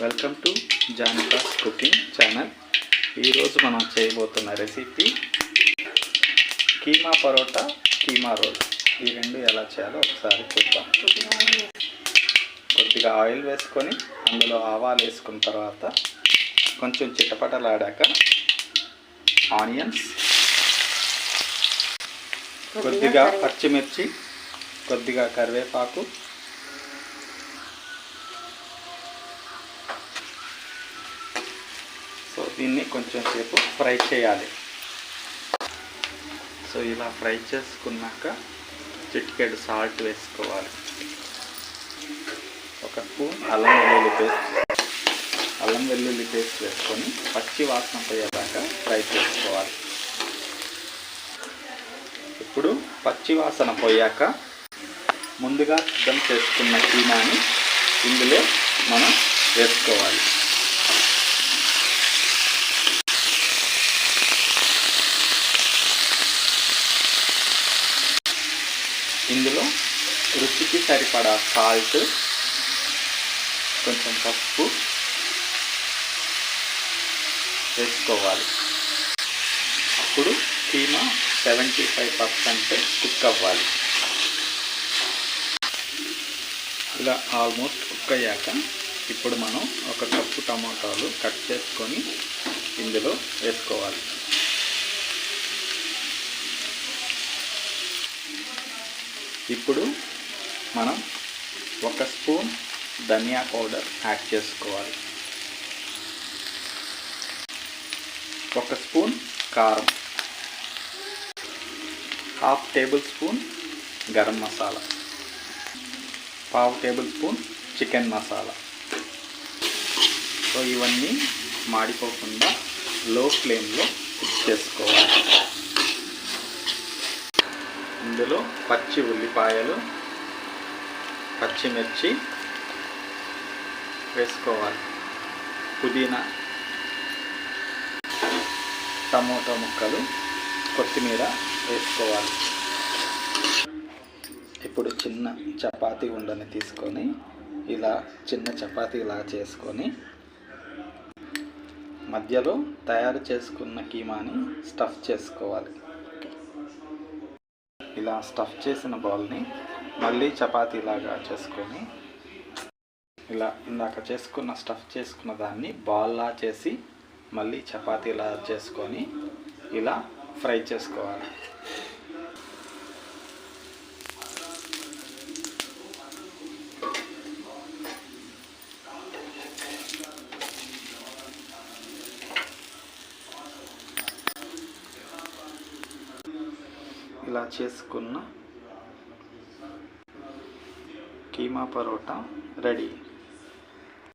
Welcome to Janaka's cooking channel. ఈరోజు మనం చేయబోతున్న రెసిపీ కీమా పరోటా, కీమా రోల్. ఈ రెండు ఎలా చేయాలో ఒకసారి చూద్దాం. కొద్దిగా ఆయిల్ వేసుకొని అందులో ఆవాలు వేసుకున్న తర్వాత కొంచెం చిటపటలాడాక ఆనియన్స్, కొద్దిగా పచ్చిమిర్చి, కొద్దిగా కరివేపాకు, దీన్ని కొంచెం సేపు ఫ్రై చేయాలి. సో ఇలా ఫ్రై చేసుకున్నాక చిటికెడు సాల్ట్ వేసుకోవాలి. ఒక స్పూన్ అల్లం వెల్లుల్లి పేస్ట్ వేసుకొని పచ్చి వాసన పోయేదాకా ఫ్రై చేసుకోవాలి. ఇప్పుడు పచ్చి వాసన పోయాక ముందుగా సిద్ధం చేసుకున్న కీమాని ఇందులో మనం వేసుకోవాలి. ఇందులో రుచికి సరిపడా సాల్ట్, కొంచెం పసుపు వేసుకోవాలి. అప్పుడు కీమా 75% కుక్ అవ్వాలి. ఇలా ఆల్మోస్ట్ కుక్ అయ్యాక ఇప్పుడు మనం ఒక కప్పు టమాటాలు కట్ చేసుకొని ఇందులో వేసుకోవాలి. ఇప్పుడు మనం ఒక స్పూన్ ధనియా పౌడర్ యాడ్ చేసుకోవాలి. ఒక స్పూన్ కారం, half table spoon garam masala, పావు table spoon chicken masala. So ఇవన్నీ మాడిపోకుండా లో ఫ్లేమ్లో కుక్ చేసుకోవాలి. ఇందులో పచ్చి ఉల్లిపాయలు, పచ్చిమిర్చి వేసుకోవాలి. పుదీనా, టమోటా ముక్కలు, కొత్తిమీర వేసుకోవాలి. ఇప్పుడు చిన్న చపాతీ ఉండని తీసుకొని ఇలా చిన్న చపాతీలా చేసుకొని మధ్యలో తయారు చేసుకున్న కీమాని స్టఫ్ చేసుకోవాలి. ఇలా స్టఫ్ చేసిన బాల్ని మళ్ళీ చపాతీలాగా చేసుకొని ఇలా ఇందాక స్టఫ్ చేసుకున్న దాన్ని బాల్లా చేసి మళ్ళీ చపాతీలా చేసుకొని ఇలా ఫ్రై చేసుకోవాలి. ఇలా చేసుకున్న కీమా పరోటా రెడీ.